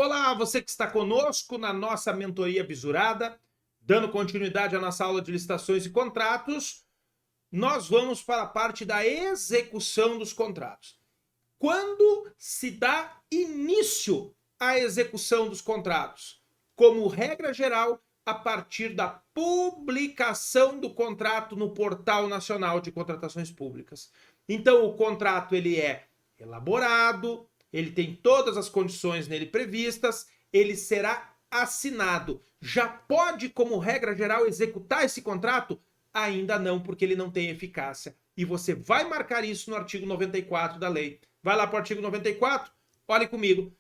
Olá, você que está conosco na nossa mentoria Bisurada, dando continuidade à nossa aula de licitações e contratos, nós vamos para a parte da execução dos contratos. Quando se dá início à execução dos contratos? Como regra geral, a partir da publicação do contrato no Portal Nacional de Contratações Públicas. Então, o contrato ele é elaborado, ele tem todas as condições nele previstas, ele será assinado. Já pode, como regra geral, executar esse contrato? Ainda não, porque ele não tem eficácia. E você vai marcar isso no artigo 94 da lei. Vai lá para o artigo 94, olhe comigo.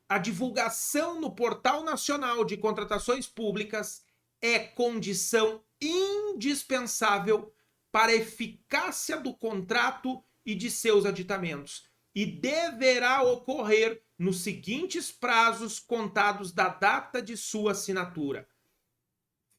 A divulgação no Portal Nacional de Contratações Públicas é condição indispensável para a eficácia do contrato e de seus aditamentos, e deverá ocorrer nos seguintes prazos contados da data de sua assinatura.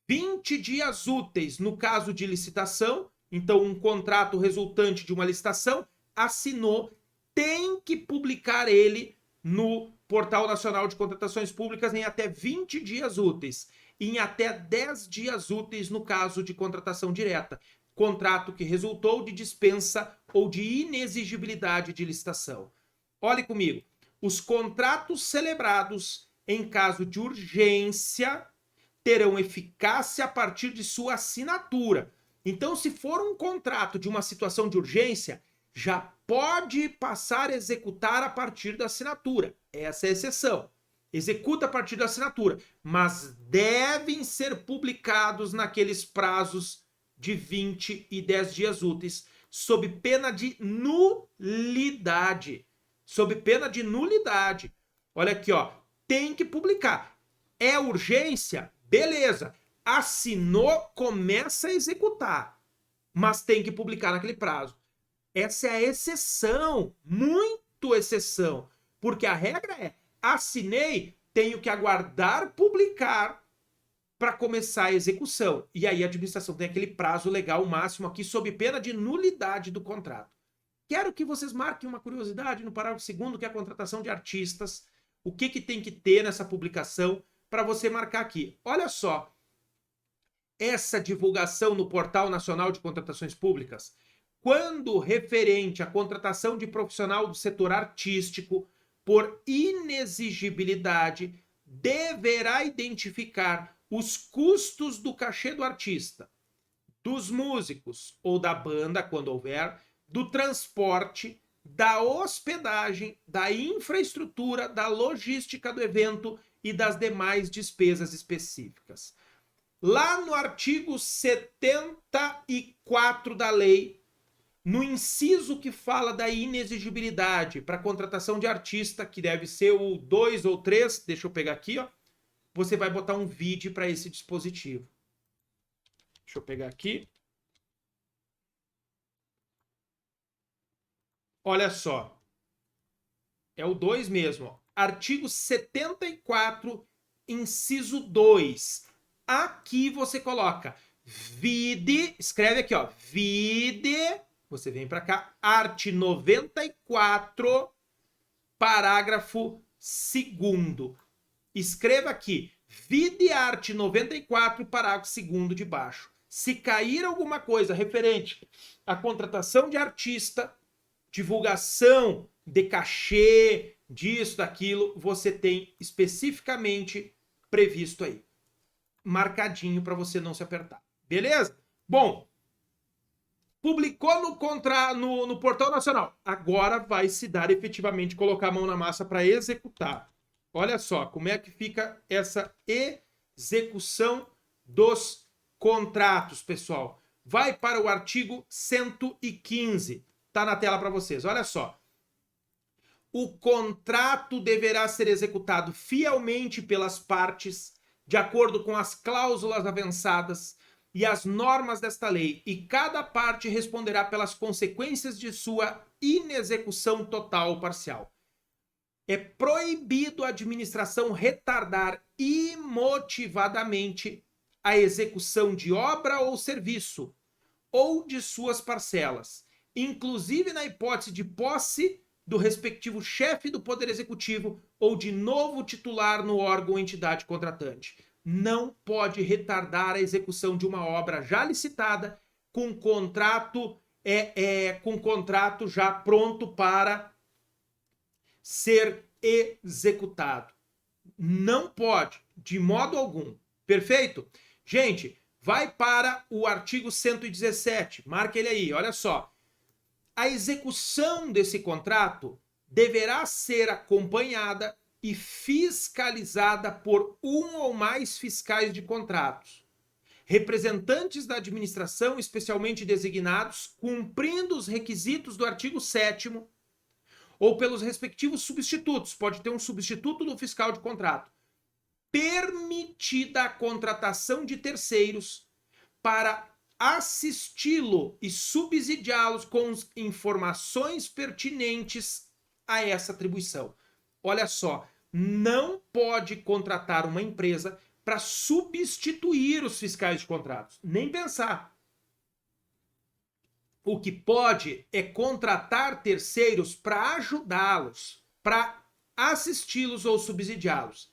20 dias úteis no caso de licitação, então um contrato resultante de uma licitação, assinou, tem que publicar ele no Portal Nacional de Contratações Públicas em até 20 dias úteis, e em até 10 dias úteis no caso de contratação direta, contrato que resultou de dispensa ou de inexigibilidade de licitação. Olhe comigo, os contratos celebrados em caso de urgência terão eficácia a partir de sua assinatura. Então, se for um contrato de uma situação de urgência, já pode passar a executar a partir da assinatura. Essa é a exceção. Executa a partir da assinatura, mas devem ser publicados naqueles prazos de 20 e 10 dias úteis, sob pena de nulidade. Sob pena de nulidade. Olha aqui, ó. Tem que publicar. É urgência? Beleza. Assinou, começa a executar. Mas tem que publicar naquele prazo. Essa é a exceção. Muito exceção. Porque a regra é: assinei, tenho que aguardar publicar para começar a execução. E aí a administração tem aquele prazo legal máximo aqui, sob pena de nulidade do contrato. Quero que vocês marquem uma curiosidade no parágrafo 2º, que é a contratação de artistas. O que tem que ter nessa publicação para você marcar aqui? Olha só, essa divulgação no Portal Nacional de Contratações Públicas, quando referente à contratação de profissional do setor artístico por inexigibilidade, deverá identificar os custos do cachê do artista, dos músicos ou da banda, quando houver, do transporte, da hospedagem, da infraestrutura, da logística do evento e das demais despesas específicas. Lá no artigo 74 da lei, no inciso que fala da inexigibilidade para contratação de artista, que deve ser o 2 ou 3, deixa eu pegar aqui, ó, você vai botar um vídeo para esse dispositivo. Deixa eu pegar aqui. Olha só. É o 2 mesmo. Ó. Artigo 74, inciso 2. Aqui você coloca vide, escreve aqui, ó, vide, você vem para cá, art. 94, parágrafo 2º. Escreva aqui, vide art. 94, parágrafo 2º de baixo. Se cair alguma coisa referente à contratação de artista, divulgação de cachê, disso, daquilo, você tem especificamente previsto aí. Marcadinho para você não se apertar. Beleza? Bom, publicou no Portal Nacional. Agora vai se dar efetivamente colocar a mão na massa para executar. Olha só como é que fica essa execução dos contratos, pessoal. Vai para o artigo 115. Tá na tela para vocês. Olha só. O contrato deverá ser executado fielmente pelas partes, de acordo com as cláusulas avançadas e as normas desta lei, e cada parte responderá pelas consequências de sua inexecução total ou parcial. É proibido a administração retardar imotivadamente a execução de obra ou serviço, ou de suas parcelas, inclusive na hipótese de posse do respectivo chefe do Poder Executivo ou de novo titular no órgão ou entidade contratante. Não pode retardar a execução de uma obra já licitada com contrato já pronto para ser executado. Não pode, de modo algum. Perfeito? Gente, vai para o artigo 117. Marca ele aí, olha só. A execução desse contrato deverá ser acompanhada e fiscalizada por um ou mais fiscais de contratos, representantes da administração especialmente designados, cumprindo os requisitos do artigo 7º, ou pelos respectivos substitutos, pode ter um substituto do fiscal de contrato, permitida a contratação de terceiros para assisti-lo e subsidiá-los com informações pertinentes a essa atribuição. Olha só, não pode contratar uma empresa para substituir os fiscais de contratos, nem pensar. O que pode é contratar terceiros para ajudá-los, para assisti-los ou subsidiá-los.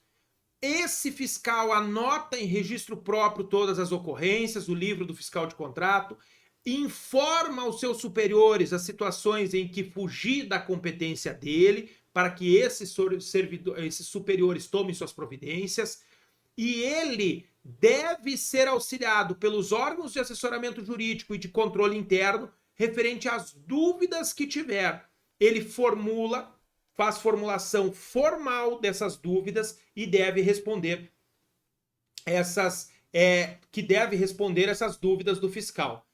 Esse fiscal anota em registro próprio todas as ocorrências, o livro do fiscal de contrato, informa aos seus superiores as situações em que fugir da competência dele, para que esses superiores tomem suas providências, e ele deve ser auxiliado pelos órgãos de assessoramento jurídico e de controle interno referente às dúvidas que tiver. Ele faz formulação formal dessas dúvidas e deve responder essas dúvidas do fiscal.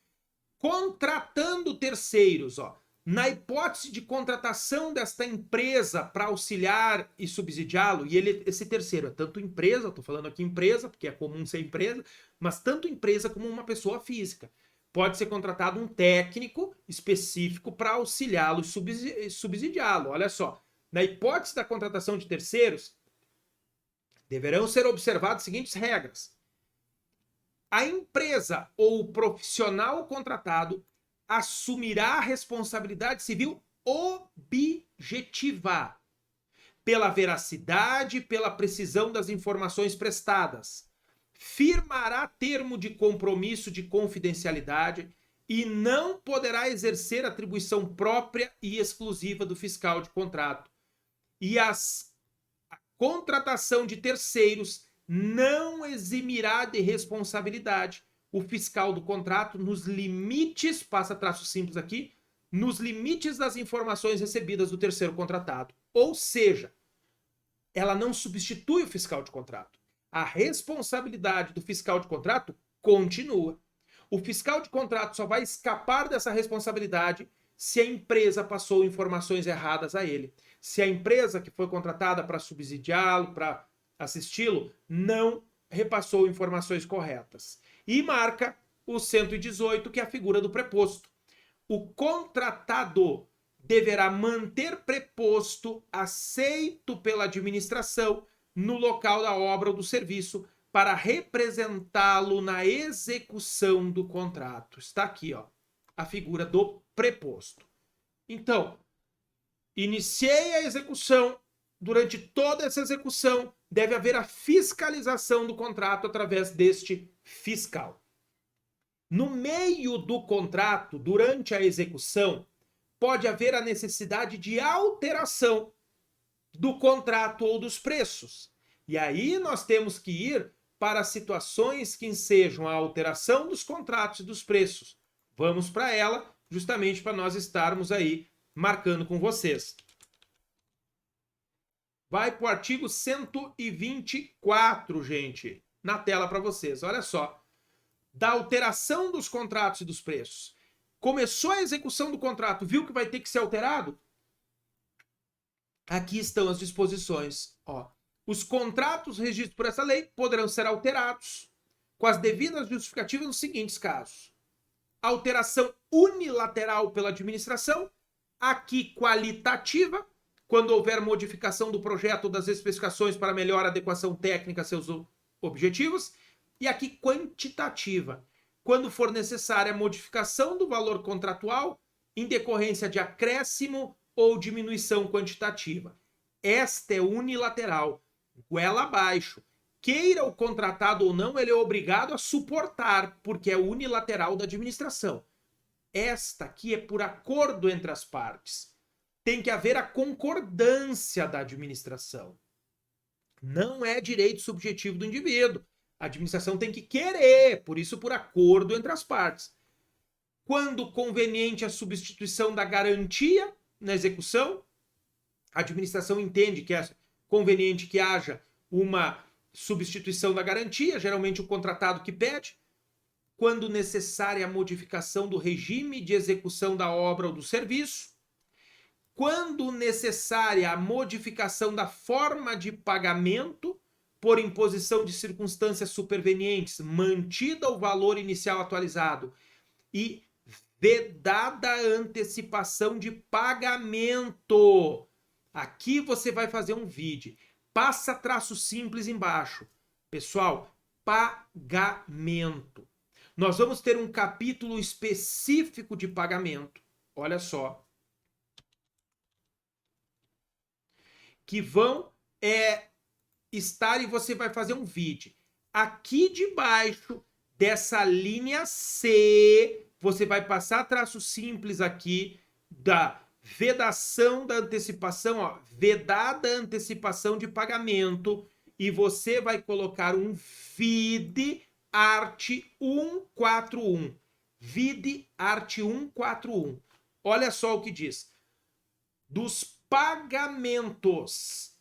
Contratando terceiros, na hipótese de contratação desta empresa para auxiliar e subsidiá-lo, e esse terceiro é tanto empresa, estou falando aqui empresa, porque é comum ser empresa, mas tanto empresa como uma pessoa física. Pode ser contratado um técnico específico para auxiliá-lo e subsidiá-lo. Olha só, na hipótese da contratação de terceiros, deverão ser observadas as seguintes regras. A empresa ou o profissional contratado assumirá a responsabilidade civil objetiva pela veracidade e pela precisão das informações prestadas. Firmará termo de compromisso de confidencialidade e não poderá exercer atribuição própria e exclusiva do fiscal de contrato. E a contratação de terceiros não eximirá de responsabilidade o fiscal do contrato nos limites, passa traço simples aqui, nos limites das informações recebidas do terceiro contratado. Ou seja, ela não substitui o fiscal de contrato. A responsabilidade do fiscal de contrato continua. O fiscal de contrato só vai escapar dessa responsabilidade se a empresa passou informações erradas a ele. Se a empresa que foi contratada para subsidiá-lo, para assisti-lo, não repassou informações corretas. E marca o 118, que é a figura do preposto. O contratado deverá manter preposto aceito pela administração no local da obra ou do serviço para representá-lo na execução do contrato. Está aqui, a figura do preposto. Então, iniciei a execução. Durante toda essa execução, deve haver a fiscalização do contrato através deste fiscal. No meio do contrato, durante a execução, pode haver a necessidade de alteração do contrato ou dos preços. E aí nós temos que ir para situações que ensejam a alteração dos contratos e dos preços. Vamos para ela, justamente para nós estarmos aí marcando com vocês. Vai para o artigo 124, gente, na tela para vocês. Olha só. Da alteração dos contratos e dos preços. Começou a execução do contrato, viu que vai ter que ser alterado? Aqui estão as disposições. Os contratos regidos por essa lei poderão ser alterados com as devidas justificativas nos seguintes casos. Alteração unilateral pela administração, aqui qualitativa, quando houver modificação do projeto ou das especificações para melhor adequação técnica a seus objetivos, e aqui quantitativa, quando for necessária a modificação do valor contratual em decorrência de acréscimo ou diminuição quantitativa. Esta é unilateral, goela abaixo. Queira o contratado ou não, ele é obrigado a suportar, porque é unilateral da administração. Esta aqui é por acordo entre as partes. Tem que haver a concordância da administração. Não é direito subjetivo do indivíduo. A administração tem que querer, por isso por acordo entre as partes. Quando conveniente a substituição da garantia na execução, a administração entende que é conveniente que haja uma substituição da garantia, geralmente o contratado que pede. Quando necessária a modificação do regime de execução da obra ou do serviço. Quando necessária a modificação da forma de pagamento por imposição de circunstâncias supervenientes, mantida o valor inicial atualizado e vedada a antecipação de pagamento. Aqui você vai fazer um vídeo. Passa traço simples embaixo. Pessoal, pagamento. Nós vamos ter um capítulo específico de pagamento. Olha só. Que vão estar e você vai fazer um vídeo. Aqui debaixo dessa linha C, você vai passar traço simples aqui da vedação da antecipação, ó, vedada a antecipação de pagamento, e você vai colocar um VID art 141. VID art 141. Olha só o que diz. Dos pagamentos.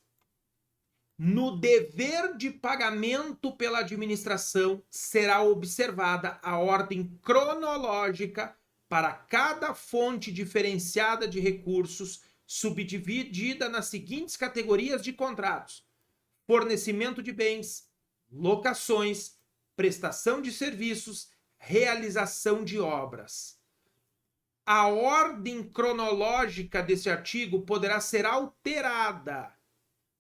No dever de pagamento pela administração, será observada a ordem cronológica para cada fonte diferenciada de recursos, subdividida nas seguintes categorias de contratos: fornecimento de bens, locações, prestação de serviços, realização de obras. A ordem cronológica desse artigo poderá ser alterada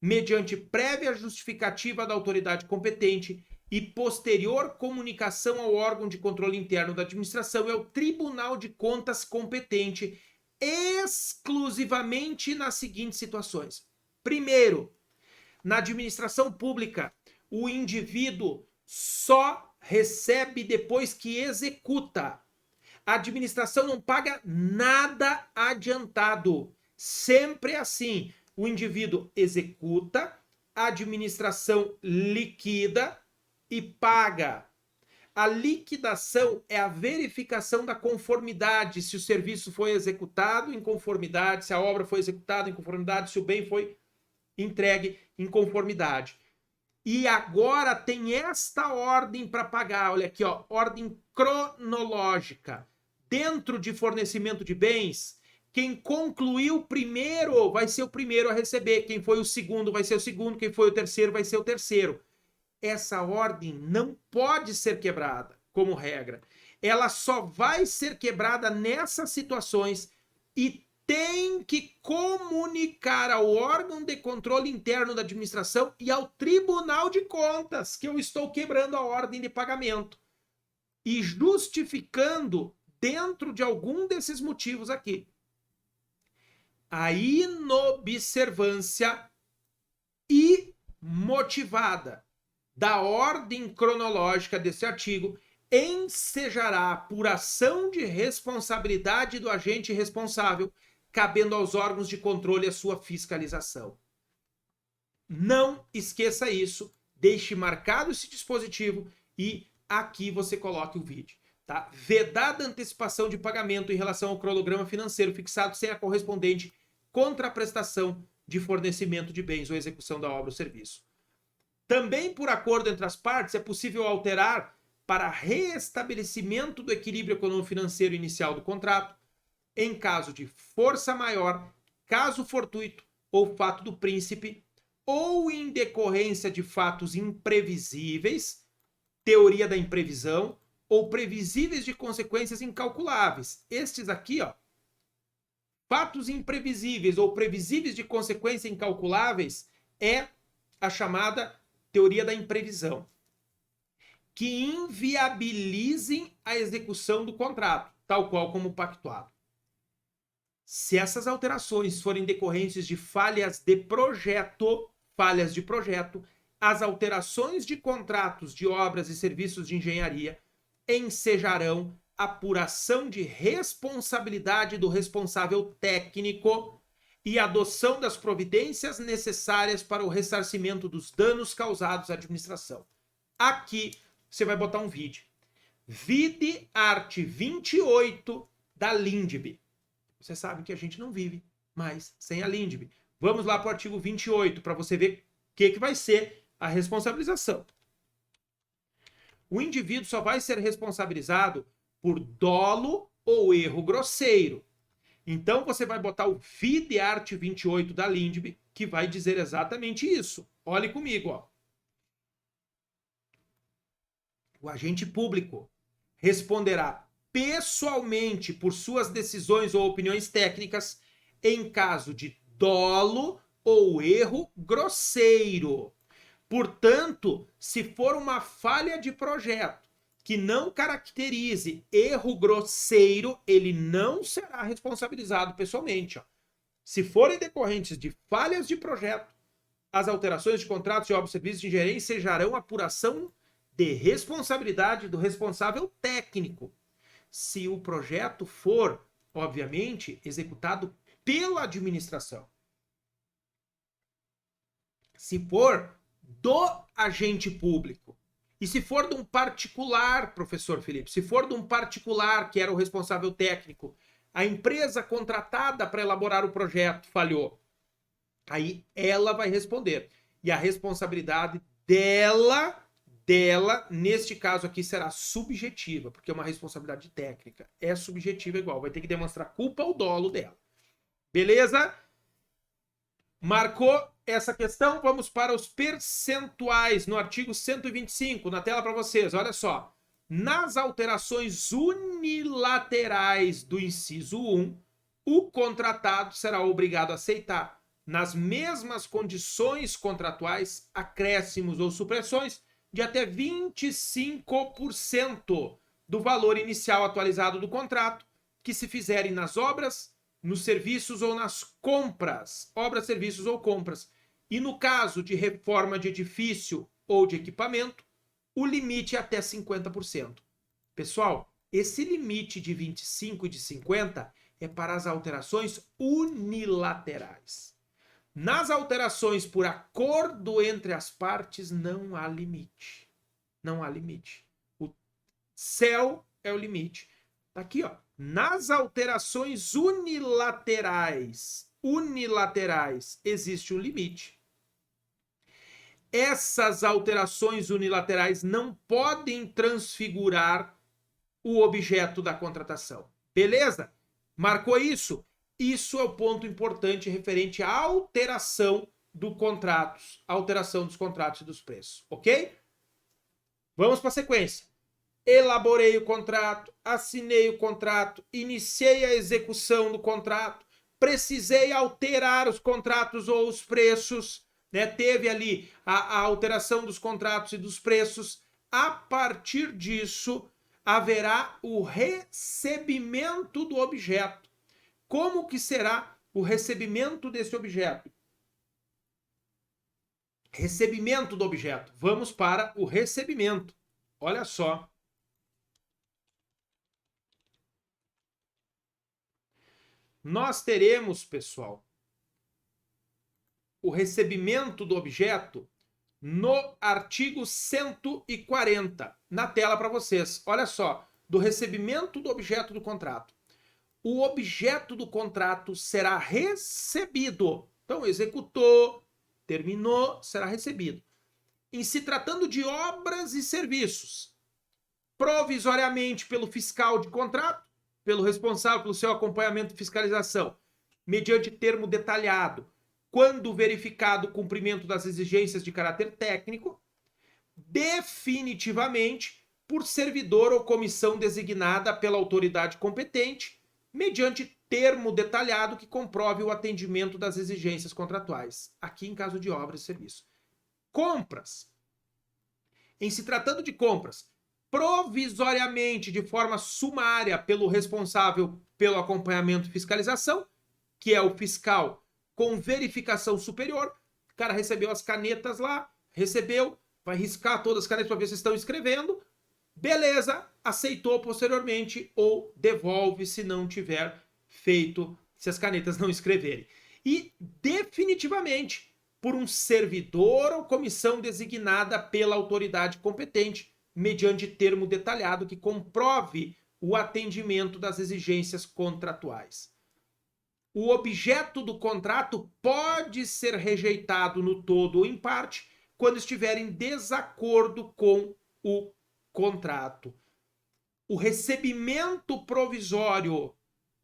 mediante prévia justificativa da autoridade competente e posterior comunicação ao órgão de controle interno da administração e ao Tribunal de Contas competente, exclusivamente nas seguintes situações. Primeiro, na administração pública, o indivíduo só recebe depois que executa. A administração não paga nada adiantado. Sempre é assim. O indivíduo executa, a administração liquida e paga. A liquidação é a verificação da conformidade, se o serviço foi executado em conformidade, se a obra foi executada em conformidade, se o bem foi entregue em conformidade. E agora tem esta ordem para pagar, olha aqui, ó, ordem cronológica. Dentro de fornecimento de bens, quem concluiu primeiro vai ser o primeiro a receber. Quem foi o segundo vai ser o segundo. Quem foi o terceiro vai ser o terceiro. Essa ordem não pode ser quebrada, como regra. Ela só vai ser quebrada nessas situações e tem que comunicar ao órgão de controle interno da administração e ao Tribunal de Contas que eu estou quebrando a ordem de pagamento. E justificando dentro de algum desses motivos aqui a inobservância imotivada da ordem cronológica desse artigo ensejará a apuração de responsabilidade do agente responsável, cabendo aos órgãos de controle a sua fiscalização. Não esqueça isso, deixe marcado esse dispositivo e aqui você coloque o vídeo. Tá? Vedada antecipação de pagamento em relação ao cronograma financeiro fixado sem a correspondente contraprestação de fornecimento de bens ou execução da obra ou serviço. Também por acordo entre as partes é possível alterar para reestabelecimento do equilíbrio econômico-financeiro inicial do contrato, em caso de força maior, caso fortuito ou fato do príncipe, ou em decorrência de fatos imprevisíveis, teoria da imprevisão, ou previsíveis de consequências incalculáveis. Estes aqui, ó, fatos imprevisíveis ou previsíveis de consequências incalculáveis, é a chamada teoria da imprevisão, que inviabilizem a execução do contrato, tal qual como pactuado. Se essas alterações forem decorrentes de falhas de projeto, as alterações de contratos de obras e serviços de engenharia ensejarão apuração de responsabilidade do responsável técnico e adoção das providências necessárias para o ressarcimento dos danos causados à administração. Aqui você vai botar um vídeo. Vide art. 28 da Lindb. Você sabe que a gente não vive mais sem a Lindb. Vamos lá para o artigo 28 para você ver o que vai ser a responsabilização. O indivíduo só vai ser responsabilizado por dolo ou erro grosseiro. Então você vai botar o vide art. 28 da Lindb, que vai dizer exatamente isso. Olhe comigo, ó. O agente público responderá pessoalmente por suas decisões ou opiniões técnicas em caso de dolo ou erro grosseiro. Portanto, se for uma falha de projeto que não caracterize erro grosseiro, ele não será responsabilizado pessoalmente. Ó. Se forem decorrentes de falhas de projeto, as alterações de contratos de obras e serviços de engenharia ensejarão apuração de responsabilidade do responsável técnico. Se o projeto for, obviamente, executado pela administração. Se for do agente público. E se for de um particular, professor Felipe, se for de um particular que era o responsável técnico, a empresa contratada para elaborar o projeto falhou, aí ela vai responder. E a responsabilidade dela, neste caso aqui, será subjetiva, porque é uma responsabilidade técnica. É subjetiva igual, vai ter que demonstrar culpa ou dolo dela. Beleza? Marcou essa questão? Vamos para os percentuais no artigo 125, na tela para vocês. Olha só. Nas alterações unilaterais do inciso 1, o contratado será obrigado a aceitar, nas mesmas condições contratuais, acréscimos ou supressões de até 25% do valor inicial atualizado do contrato, que se fizerem nas obras, nos serviços ou nas compras, obras, serviços ou compras. E no caso de reforma de edifício ou de equipamento, o limite é até 50%. Pessoal, esse limite de 25% e de 50% é para as alterações unilaterais. Nas alterações por acordo entre as partes, não há limite. Não há limite. O céu é o limite. Tá aqui, ó. Nas alterações unilaterais, existe um limite. Essas alterações unilaterais não podem transfigurar o objeto da contratação. Beleza? Marcou isso? Isso é o ponto importante referente à alteração dos contratos e dos preços, ok? Vamos para a sequência. Elaborei o contrato, assinei o contrato, iniciei a execução do contrato, precisei alterar os contratos ou os preços, né? Teve ali a alteração dos contratos e dos preços. A partir disso, haverá o recebimento do objeto. Como que será o recebimento desse objeto? Recebimento do objeto. Vamos para o recebimento. Olha só. Nós teremos, pessoal, o recebimento do objeto no artigo 140, na tela para vocês. Olha só, do recebimento do objeto do contrato. O objeto do contrato será recebido. Então, executou, terminou, será recebido. Em se tratando de obras e serviços, provisoriamente pelo fiscal de contrato, pelo responsável pelo seu acompanhamento e fiscalização, mediante termo detalhado, quando verificado o cumprimento das exigências de caráter técnico, definitivamente por servidor ou comissão designada pela autoridade competente, mediante termo detalhado que comprove o atendimento das exigências contratuais, aqui em caso de obras e serviços. Compras. Em se tratando de compras, provisoriamente, de forma sumária, pelo responsável pelo acompanhamento e fiscalização, que é o fiscal com verificação superior. O cara recebeu as canetas lá, recebeu, vai riscar todas as canetas para ver se estão escrevendo. Beleza, aceitou posteriormente ou devolve se não tiver feito, se as canetas não escreverem. E definitivamente por um servidor ou comissão designada pela autoridade competente, mediante termo detalhado que comprove o atendimento das exigências contratuais. O objeto do contrato pode ser rejeitado no todo ou em parte quando estiver em desacordo com o contrato. O recebimento provisório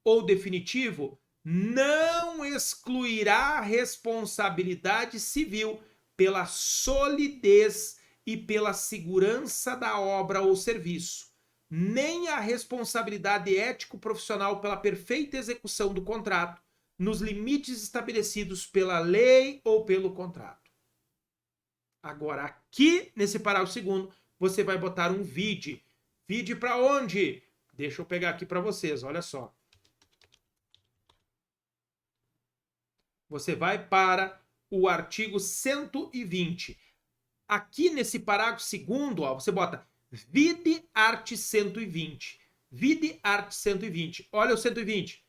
ou definitivo não excluirá a responsabilidade civil pela solidez e pela segurança da obra ou serviço, nem a responsabilidade ético-profissional pela perfeita execução do contrato, nos limites estabelecidos pela lei ou pelo contrato. Agora, aqui nesse parágrafo segundo, você vai botar um vide. Vide para onde? Deixa eu pegar aqui para vocês, olha só. Você vai para o artigo 120. Aqui nesse parágrafo segundo, ó, você bota vide art. 120. Vide art. 120. Olha o 120.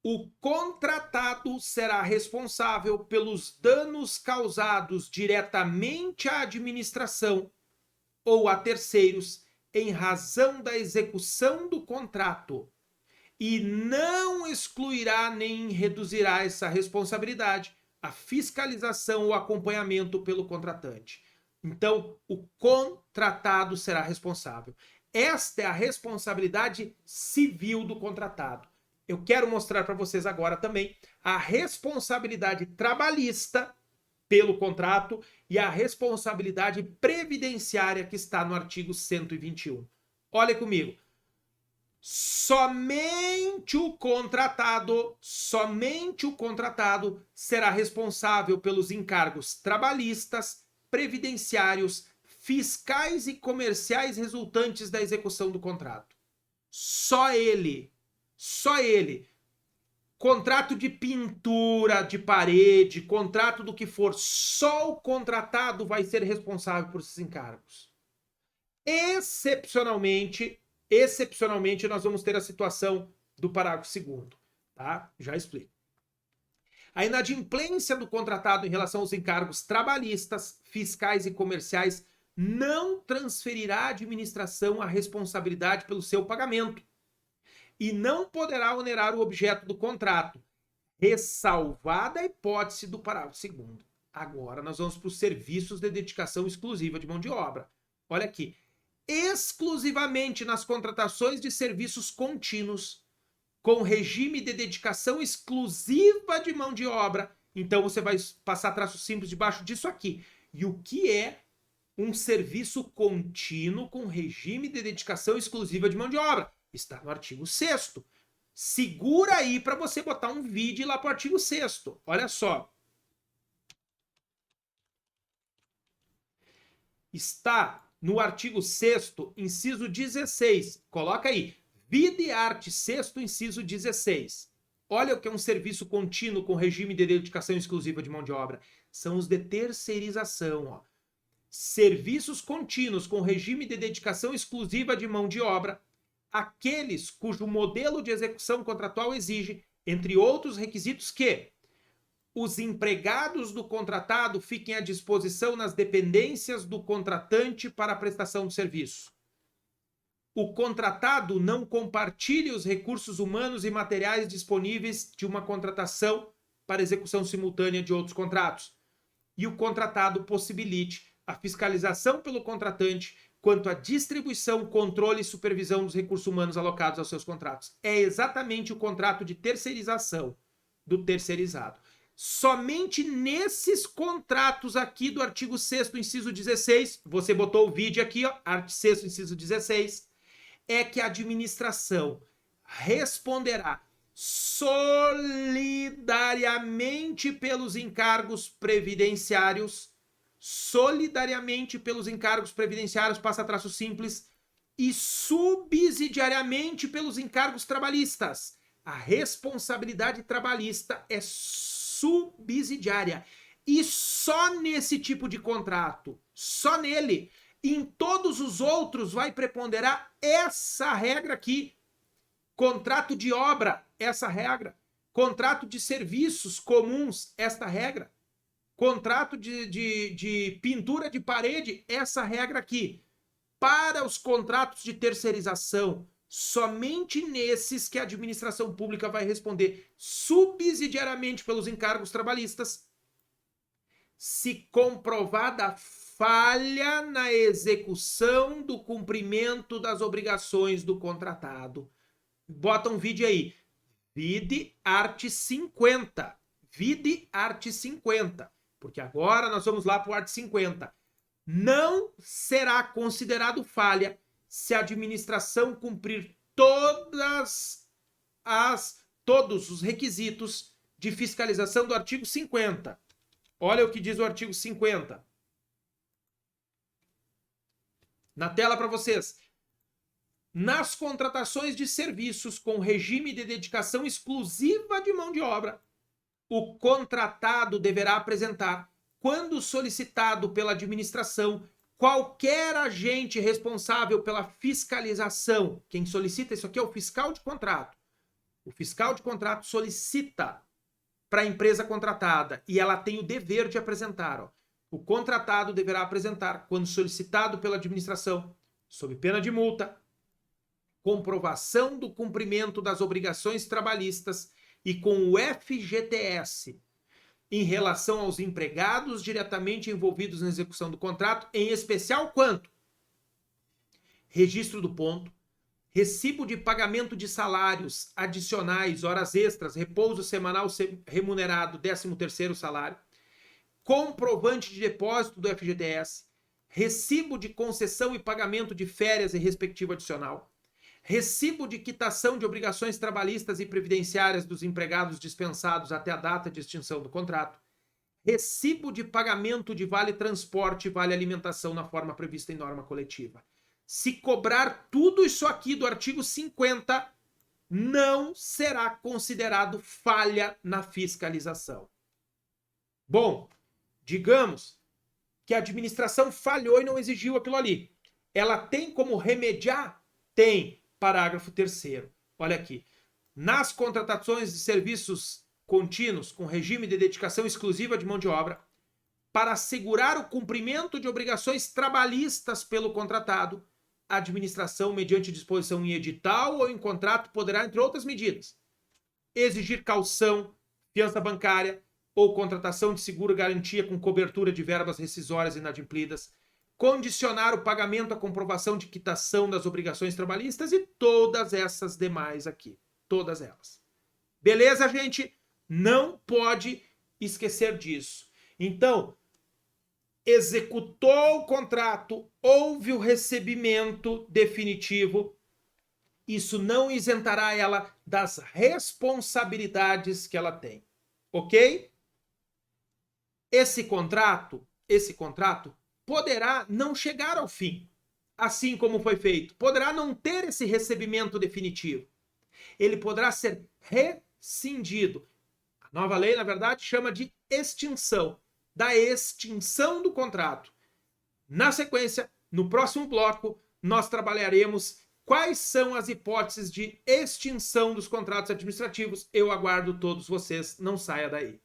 O contratado será responsável pelos danos causados diretamente à administração ou a terceiros em razão da execução do contrato e não excluirá nem reduzirá essa responsabilidade a fiscalização ou acompanhamento pelo contratante. Então, o contratado será responsável. Esta é a responsabilidade civil do contratado. Eu quero mostrar para vocês agora também a responsabilidade trabalhista pelo contrato e a responsabilidade previdenciária que está no artigo 121. Olha comigo. Somente o contratado será responsável pelos encargos trabalhistas, previdenciários, fiscais e comerciais resultantes da execução do contrato. Só ele. Contrato de pintura de parede, contrato do que for, só o contratado vai ser responsável por esses encargos. Excepcionalmente, nós vamos ter a situação do parágrafo 2º, tá? Já explico. A inadimplência do contratado em relação aos encargos trabalhistas, fiscais e comerciais não transferirá à administração a responsabilidade pelo seu pagamento e não poderá onerar o objeto do contrato, ressalvada a hipótese do parágrafo 2º. Agora nós vamos para os serviços de dedicação exclusiva de mão de obra. Olha aqui. Exclusivamente nas contratações de serviços contínuos, com regime de dedicação exclusiva de mão de obra. Então você vai passar traço simples debaixo disso aqui. E o que é um serviço contínuo com regime de dedicação exclusiva de mão de obra? Está no artigo 6º. Segura aí para você botar um vídeo lá para o artigo 6º. Olha só. Está no artigo 6º, inciso 16. Coloca aí. Vide art. 6º, inciso 16. Olha o que é um serviço contínuo com regime de dedicação exclusiva de mão de obra. São os de terceirização, ó. Serviços contínuos com regime de dedicação exclusiva de mão de obra, aqueles cujo modelo de execução contratual exige, entre outros requisitos, que os empregados do contratado fiquem à disposição nas dependências do contratante para a prestação do serviço. O contratado não compartilhe os recursos humanos e materiais disponíveis de uma contratação para execução simultânea de outros contratos. E o contratado possibilite a fiscalização pelo contratante quanto à distribuição, controle e supervisão dos recursos humanos alocados aos seus contratos. É exatamente o contrato de terceirização do terceirizado. Somente nesses contratos aqui do artigo 6º, inciso 16, você botou o vídeo aqui, ó, artigo 6º, inciso 16, é que a administração responderá solidariamente pelos encargos previdenciários, passa traço simples, e subsidiariamente pelos encargos trabalhistas, A responsabilidade trabalhista é subsidiária. E só nesse tipo de contrato, só nele, em todos os outros vai preponderar essa regra aqui. Contrato de obra, essa regra. Contrato de serviços comuns, esta regra. Contrato de pintura de parede, essa regra aqui. Para os contratos de terceirização, somente nesses que a administração pública vai responder subsidiariamente pelos encargos trabalhistas, se comprovada falha na execução do cumprimento das obrigações do contratado. Bota um vídeo aí. Vide art. 50. Vide art. 50. Porque agora nós vamos lá para o art. 50. Não será considerado falha se a administração cumprir todos os requisitos de fiscalização do artigo 50. Olha o que diz o artigo 50. Na tela para vocês. Nas contratações de serviços com regime de dedicação exclusiva de mão de obra, o contratado deverá apresentar, quando solicitado pela administração, qualquer agente responsável pela fiscalização. Quem solicita isso aqui é o fiscal de contrato. O fiscal de contrato solicita para a empresa contratada e ela tem o dever de apresentar. Ó. O contratado deverá apresentar, quando solicitado pela administração, sob pena de multa, comprovação do cumprimento das obrigações trabalhistas e com o FGTS em relação aos empregados diretamente envolvidos na execução do contrato, em especial quanto? Registro do ponto, recibo de pagamento de salários adicionais, horas extras, repouso semanal remunerado, 13º salário, comprovante de depósito do FGTS, recibo de concessão e pagamento de férias e respectivo adicional, recibo de quitação de obrigações trabalhistas e previdenciárias dos empregados dispensados até a data de extinção do contrato, recibo de pagamento de vale transporte e vale alimentação na forma prevista em norma coletiva. Se cobrar tudo isso aqui do artigo 50, não será considerado falha na fiscalização. Bom, digamos que a administração falhou e não exigiu aquilo ali. Ela tem como remediar? Tem. Parágrafo 3º. Olha aqui. Nas contratações de serviços contínuos com regime de dedicação exclusiva de mão de obra, para assegurar o cumprimento de obrigações trabalhistas pelo contratado, a administração, mediante disposição em edital ou em contrato, poderá, entre outras medidas, exigir caução, fiança bancária ou contratação de seguro-garantia com cobertura de verbas rescisórias inadimplidas, condicionar o pagamento à comprovação de quitação das obrigações trabalhistas e todas essas demais aqui. Todas elas. Beleza, gente? Não pode esquecer disso. Então, executou o contrato, houve o recebimento definitivo, isso não isentará ela das responsabilidades que ela tem. Ok? Esse contrato poderá não chegar ao fim, assim como foi feito. Poderá não ter esse recebimento definitivo. Ele poderá ser rescindido. A nova lei, na verdade, chama de extinção. Da extinção do contrato. Na sequência, no próximo bloco, nós trabalharemos quais são as hipóteses de extinção dos contratos administrativos. Eu aguardo todos vocês, não saia daí.